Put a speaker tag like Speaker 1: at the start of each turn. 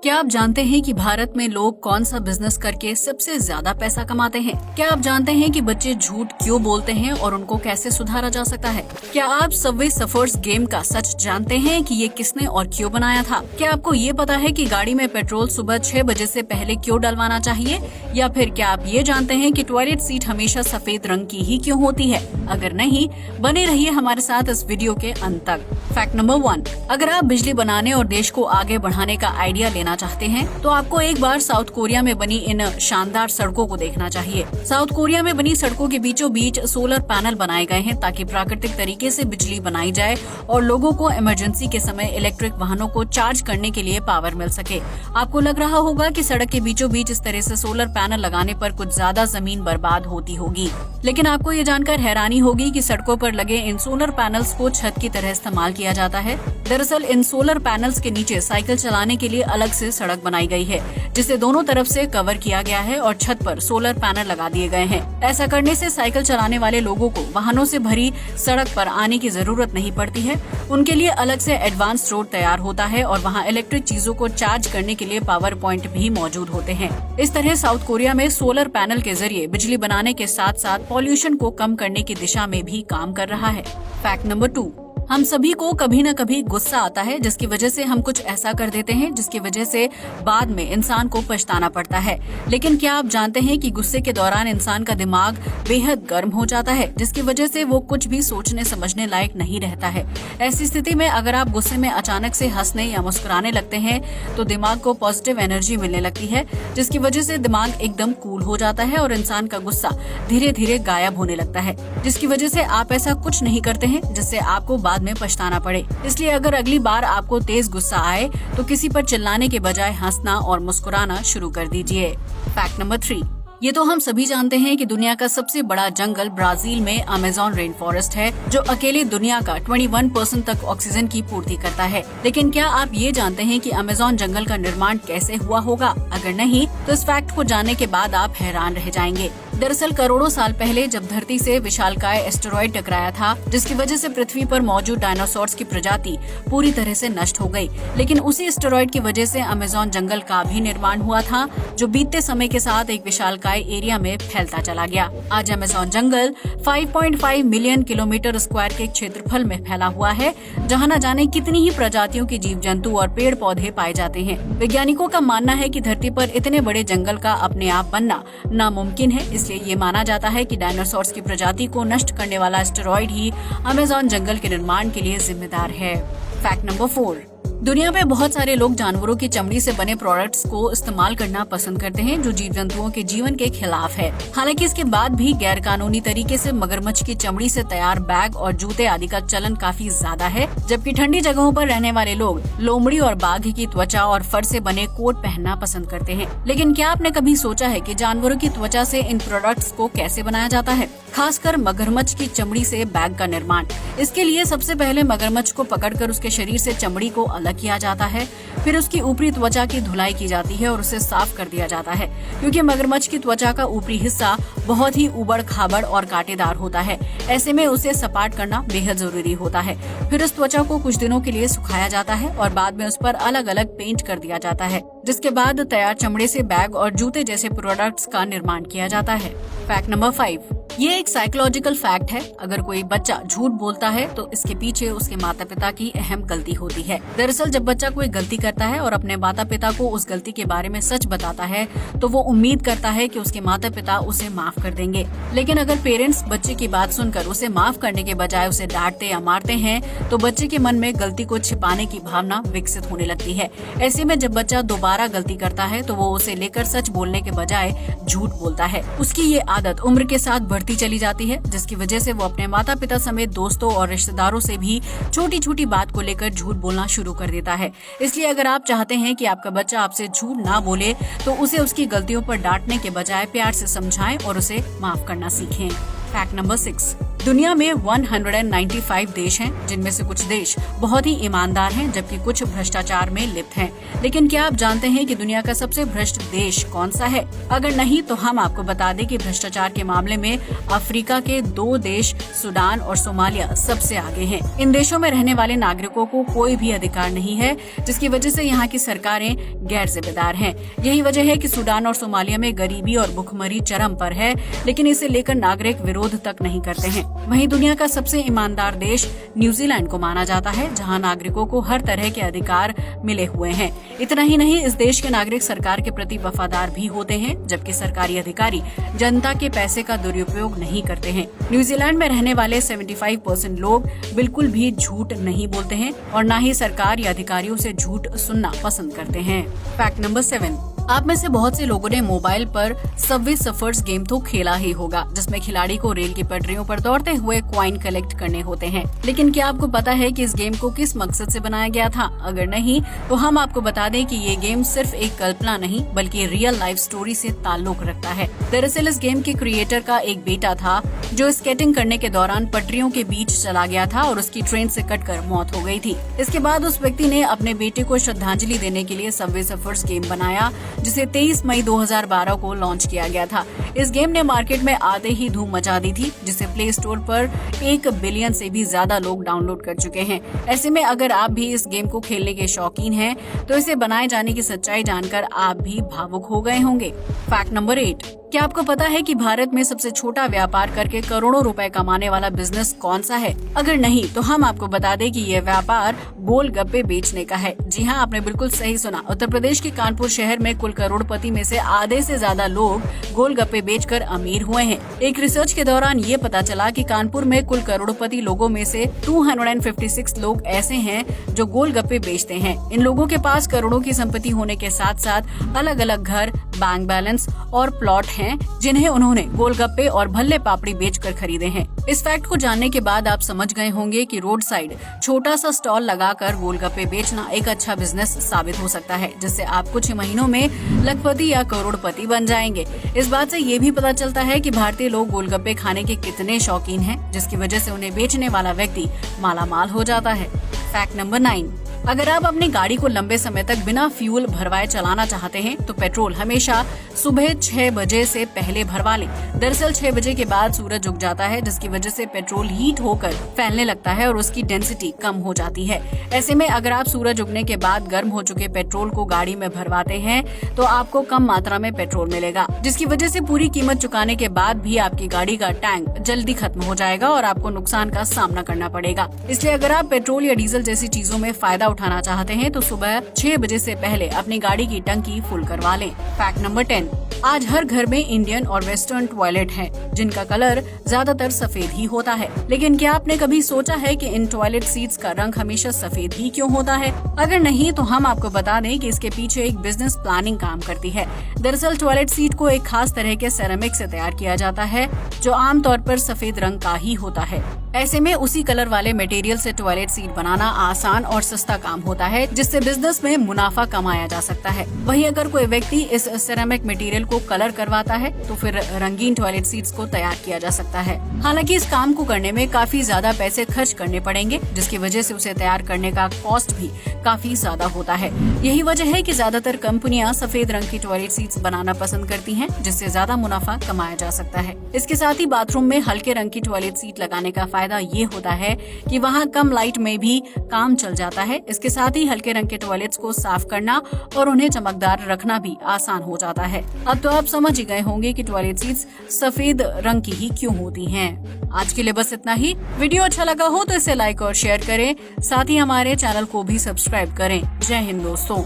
Speaker 1: क्या आप जानते हैं कि भारत में लोग कौन सा बिजनेस करके सबसे ज्यादा पैसा कमाते हैं? क्या आप जानते हैं कि बच्चे झूठ क्यों बोलते हैं और उनको कैसे सुधारा जा सकता है? क्या आप सबवे सफर्स गेम का सच जानते हैं कि ये किसने और क्यों बनाया था? क्या आपको ये पता है कि गाड़ी में पेट्रोल सुबह 6 बजे से पहले क्यों डलवाना चाहिए? या फिर क्या आप ये जानते हैं कि टॉयलेट सीट हमेशा सफेद रंग की ही क्यों होती है? अगर नहीं, बने रहिए हमारे साथ इस वीडियो के अंत तक। फैक्ट नंबर 1, अगर आप बिजली बनाने और देश को आगे बढ़ाने का आइडिया लेना चाहते हैं तो आपको एक बार साउथ कोरिया में बनी इन शानदार सड़कों को देखना चाहिए। साउथ कोरिया में बनी सड़कों के बीचों बीच सोलर पैनल बनाए गए हैं ताकि प्राकृतिक तरीके से बिजली बनाई जाए और लोगों को इमरजेंसी के समय इलेक्ट्रिक वाहनों को चार्ज करने के लिए पावर मिल सके। आपको लग रहा होगा कि सड़क के बीचों बीच इस तरह से सोलर पैनल लगाने पर कुछ ज्यादा जमीन बर्बाद होती होगी, लेकिन आपको ये जानकर हैरानी होगी कि सड़कों पर लगे इन सोलर पैनल्स को छत की तरह इस्तेमाल किया जाता है। दरअसल इन सोलर पैनल्स के नीचे साइकिल चलाने के लिए अलग से सड़क बनाई गई है, जिसे दोनों तरफ से कवर किया गया है और छत पर सोलर पैनल लगा दिए गए हैं। ऐसा करने से साइकिल चलाने वाले लोगों को वाहनों से भरी सड़क पर आने की जरूरत नहीं पड़ती है। उनके लिए अलग से एडवांस रोड तैयार होता है और वहाँ इलेक्ट्रिक चीजों को चार्ज करने के लिए पावर पॉइंट भी मौजूद होते हैं। इस तरह साउथ कोरिया में सोलर पैनल के जरिए बिजली बनाने के साथ साथ पॉल्यूशन को कम करने की दिशा में भी काम कर रहा है। फैक्ट नंबर 2, हम सभी को कभी न कभी गुस्सा आता है, जिसकी वजह से हम कुछ ऐसा कर देते हैं जिसकी वजह से बाद में इंसान को पछताना पड़ता है। लेकिन क्या आप जानते हैं कि गुस्से के दौरान इंसान का दिमाग बेहद गर्म हो जाता है, जिसकी वजह से वो कुछ भी सोचने समझने लायक नहीं रहता है। ऐसी स्थिति में अगर आप गुस्से में अचानक से हंसने या मुस्कुराने लगते हैं तो दिमाग को पॉजिटिव एनर्जी मिलने लगती है, जिसकी वजह से दिमाग एकदम कूल हो जाता है और इंसान का गुस्सा धीरे धीरे गायब होने लगता है, जिसकी वजह से आप ऐसा कुछ नहीं करते हैं जिससे आपको बाद में पछताना पड़े। इसलिए अगर अगली बार आपको तेज गुस्सा आए तो किसी पर चिल्लाने के बजाय हंसना और मुस्कुराना शुरू कर दीजिए। फैक्ट नंबर 3, ये तो हम सभी जानते हैं कि दुनिया का सबसे बड़ा जंगल ब्राजील में अमेज़न रेन फॉरेस्ट है, जो अकेले दुनिया का 21% तक ऑक्सीजन की पूर्ति करता है। लेकिन क्या आप ये जानते हैं कि अमेज़न जंगल का निर्माण कैसे हुआ होगा? अगर नहीं तो इस फैक्ट को जानने के बाद आप हैरान रह जाएंगे। दरअसल करोड़ों साल पहले जब धरती से विशालकाय एस्टेरॉयड टकराया था, जिसकी वजह से पृथ्वी पर मौजूद डायनासोर्स की प्रजाति पूरी तरह से नष्ट हो गई। लेकिन उसी एस्टेरॉयड की वजह से अमेज़न जंगल का भी निर्माण हुआ था, जो बीतते समय के साथ एक विशालकाय एरिया में फैलता चला गया। आज अमेज़न जंगल 5.5 मिलियन किलोमीटर स्क्वायर के क्षेत्रफल में फैला हुआ है, जहां न जाने कितनी ही प्रजातियों के जीव जंतु और पेड़ पौधे पाए जाते हैं। वैज्ञानिकों का मानना है कि धरती पर इतने बड़े जंगल का अपने आप बनना नामुमकिन है, इसलिए ये माना जाता है कि डायनासोर्स की प्रजाति को नष्ट करने वाला एस्टेरॉयड ही अमेज़न जंगल के निर्माण के लिए जिम्मेदार है। फैक्ट नंबर 4, दुनिया में बहुत सारे लोग जानवरों की चमड़ी से बने प्रोडक्ट्स को इस्तेमाल करना पसंद करते हैं, जो जीव जंतुओं के जीवन के खिलाफ है। हालांकि इसके बाद भी गैर कानूनी तरीके से मगरमच्छ की चमड़ी से तैयार बैग और जूते आदि का चलन काफी ज्यादा है, जबकि ठंडी जगहों पर रहने वाले लोग लोमड़ी और बाघ की त्वचा और फर से बने कोट पहनना पसंद करते हैं। लेकिन क्या आपने कभी सोचा है कि जानवरों की त्वचा से इन प्रोडक्ट्स को कैसे बनाया जाता है, खासकर मगरमच्छ की चमड़ी से बैग का निर्माण? इसके लिए सबसे पहले मगरमच्छ को पकड़कर उसके शरीर से चमड़ी को अलग किया जाता है, फिर उसकी ऊपरी त्वचा की धुलाई की जाती है और उसे साफ कर दिया जाता है, क्योंकि मगरमच्छ की त्वचा का ऊपरी हिस्सा बहुत ही उबड़ खाबड़ और कांटेदार होता है। ऐसे में उसे सपाट करना बेहद जरूरी होता है। फिर उस त्वचा को कुछ दिनों के लिए सुखाया जाता है और बाद में उस पर अलग अलग पेंट कर दिया जाता है, जिसके बाद तैयार चमड़े से बैग और जूते जैसे प्रोडक्ट्स का निर्माण किया जाता है। फैक्ट नंबर 5, ये एक साइकोलॉजिकल फैक्ट है। अगर कोई बच्चा झूठ बोलता है तो इसके पीछे उसके माता पिता की अहम गलती होती है। दरअसल जब बच्चा कोई गलती करता है और अपने माता पिता को उस गलती के बारे में सच बताता है तो वो उम्मीद करता है कि उसके माता पिता उसे माफ कर देंगे। लेकिन अगर पेरेंट्स बच्चे की बात सुनकर उसे माफ करने के बजाय उसे डांटते या मारते हैं तो बच्चे के मन में गलती को छिपाने की भावना विकसित होने लगती है। ऐसे में जब बच्चा दोबारा गलती करता है तो वो उसे लेकर सच बोलने के बजाय झूठ बोलता है। उसकी ये आदत उम्र के साथ बढ़ती चली जाती है, जिसकी वजह से वो अपने माता पिता समेत दोस्तों और रिश्तेदारों से भी छोटी छोटी बात को लेकर झूठ बोलना शुरू कर देता है। इसलिए अगर आप चाहते हैं कि आपका बच्चा आपसे झूठ ना बोले तो उसे उसकी गलतियों पर डांटने के बजाय प्यार से समझाएं और उसे माफ करना सीखें। फैक्ट नंबर 6, दुनिया में 195 देश हैं, जिनमें से कुछ देश बहुत ही ईमानदार हैं, जबकि कुछ भ्रष्टाचार में लिप्त हैं। लेकिन क्या आप जानते हैं कि दुनिया का सबसे भ्रष्ट देश कौन सा है? अगर नहीं तो हम आपको बता दें कि भ्रष्टाचार के मामले में अफ्रीका के 2 देश सूडान और सोमालिया सबसे आगे हैं। इन देशों में रहने वाले नागरिकों को कोई भी अधिकार नहीं है, जिसकी वजह से यहाँ की सरकारें गैर जिम्मेदार हैं। यही वजह है कि सूडान और सोमालिया में गरीबी और भुखमरी चरम पर है, लेकिन इसे लेकर नागरिक विरोध तक नहीं करते हैं। वहीं दुनिया का सबसे ईमानदार देश न्यूजीलैंड को माना जाता है, जहां नागरिकों को हर तरह के अधिकार मिले हुए हैं। इतना ही नहीं, इस देश के नागरिक सरकार के प्रति वफादार भी होते हैं, जबकि सरकारी अधिकारी जनता के पैसे का दुरुपयोग नहीं करते हैं। न्यूजीलैंड में रहने वाले 75% लोग बिल्कुल भी झूठ नहीं बोलते हैं और न ही सरकार या अधिकारियों से झूठ सुनना पसंद करते हैं। फैक्ट नंबर 7, आप में से बहुत से लोगों ने मोबाइल पर सबवे सफर्स गेम तो खेला ही होगा, जिसमें खिलाड़ी को रेल की पटरियों पर दौड़ते हुए कॉइन कलेक्ट करने होते हैं। लेकिन क्या आपको पता है कि इस गेम को किस मकसद से बनाया गया था? अगर नहीं तो हम आपको बता दें कि ये गेम सिर्फ एक कल्पना नहीं बल्कि रियल लाइफ स्टोरी से ताल्लुक रखता है। दरअसल इस गेम के क्रिएटर का एक बेटा था जो स्केटिंग करने के दौरान पटरियों के बीच चला गया था और उसकी ट्रेन से कटकर मौत हो गई थी। इसके बाद उस व्यक्ति ने अपने बेटे को श्रद्धांजलि देने के लिए सबवे सफर्स गेम बनाया, जिसे 23 मई 2012 को लॉन्च किया गया था। इस गेम ने मार्केट में आते ही धूम मचा दी थी, जिसे प्ले स्टोर पर 1 बिलियन से भी ज्यादा लोग डाउनलोड कर चुके हैं। ऐसे में अगर आप भी इस गेम को खेलने के शौकीन हैं, तो इसे बनाए जाने की सच्चाई जानकर आप भी भावुक हो गए होंगे। फैक्ट नंबर 8, क्या आपको पता है कि भारत में सबसे छोटा व्यापार करके करोड़ों रुपए कमाने वाला बिजनेस कौन सा है? अगर नहीं तो हम आपको बता दें कि यह व्यापार गोलगप्पे बेचने का है। जी हाँ, आपने बिल्कुल सही सुना। उत्तर प्रदेश के कानपुर शहर में कुल करोड़पति में से आधे से ज्यादा लोग गोलगप्पे बेचकर अमीर हुए हैं। एक रिसर्च के दौरान ये पता चला कि कानपुर में कुल करोड़पति लोगों में से 256 लोग ऐसे हैं जो गोलगप्पे बेचते हैं। इन लोगों के पास करोड़ों की संपत्ति होने के साथ साथ अलग अलग घर, बैंक बैलेंस और प्लॉट हैं, जिन्हें उन्होंने गोलगप्पे और भल्ले पापड़ी बेचकर खरीदे हैं। इस फैक्ट को जानने के बाद आप समझ गए होंगे कि रोड साइड छोटा सा स्टॉल लगाकर गोलगप्पे बेचना एक अच्छा बिजनेस साबित हो सकता है, जिससे आप कुछ ही महीनों में लखपति या करोड़पति बन जाएंगे। इस बात से ये भी पता चलता है कि भारतीय लोग गोलगप्पे खाने के कितने शौकीन हैं, जिसकी वजह से उन्हें बेचने वाला व्यक्ति मालामाल हो जाता है। फैक्ट नंबर 9, अगर आप अपनी गाड़ी को लंबे समय तक बिना फ्यूल भरवाए चलाना चाहते हैं तो पेट्रोल हमेशा सुबह 6 बजे से पहले भरवा लें। दरअसल 6 बजे के बाद सूरज उग जाता है, जिसकी वजह से पेट्रोल हीट होकर फैलने लगता है और उसकी डेंसिटी कम हो जाती है। ऐसे में अगर आप सूरज उगने के बाद गर्म हो चुके पेट्रोल को गाड़ी में भरवाते हैं तो आपको कम मात्रा में पेट्रोल मिलेगा, जिसकी वजह से पूरी कीमत चुकाने के बाद भी आपकी गाड़ी का टैंक जल्दी खत्म हो जाएगा और आपको नुकसान का सामना करना पड़ेगा। इसलिए अगर आप पेट्रोल या डीजल जैसी चीजों में फायदा उठाना चाहते हैं तो सुबह 6 बजे से पहले अपनी गाड़ी की टंकी फुल करवा लें। फैक्ट नंबर 10, आज हर घर में इंडियन और वेस्टर्न टॉयलेट हैं, जिनका कलर ज्यादातर सफेद ही होता है। लेकिन क्या आपने कभी सोचा है कि इन टॉयलेट सीट्स का रंग हमेशा सफेद ही क्यों होता है? अगर नहीं तो हम आपको बता दें कि इसके पीछे एक बिजनेस प्लानिंग काम करती है। दरअसल टॉयलेट सीट को एक खास तरह के सेरेमिक से तैयार किया जाता है, जो आमतौर पर सफेद रंग का ही होता है। ऐसे में उसी कलर वाले मटेरियल से टॉयलेट सीट बनाना आसान और सस्ता काम होता है, जिससे बिजनेस में मुनाफा कमाया जा सकता है। वहीं अगर कोई व्यक्ति इस सेरेमिक मटेरियल को कलर करवाता है तो फिर रंगीन टॉयलेट सीट्स को तैयार किया जा सकता है। हालांकि इस काम को करने में काफी ज्यादा पैसे खर्च करने पड़ेंगे, जिसकी वजह से उसे तैयार करने का कॉस्ट भी काफी ज्यादा होता है। यही वजह है कि ज्यादातर कंपनियां सफेद रंग की टॉयलेट सीट्स बनाना पसंद करती हैं, जिससे ज्यादा मुनाफा कमाया जा सकता है। इसके साथ ही बाथरूम में हल्के रंग की टॉयलेट सीट लगाने का फायदा ये होता है कि वहाँ कम लाइट में भी काम चल जाता है। इसके साथ ही हल्के रंग के टॉयलेट्स को साफ करना और उन्हें चमकदार रखना भी आसान हो जाता है। अब तो आप समझ ही गए होंगे कि टॉयलेट सीट्स सफेद रंग की ही क्यों होती हैं। आज के लिए बस इतना ही। वीडियो अच्छा लगा हो तो इसे लाइक और शेयर करें, साथ ही हमारे चैनल को भी सब्सक्राइब करें। जय हिंद दोस्तों।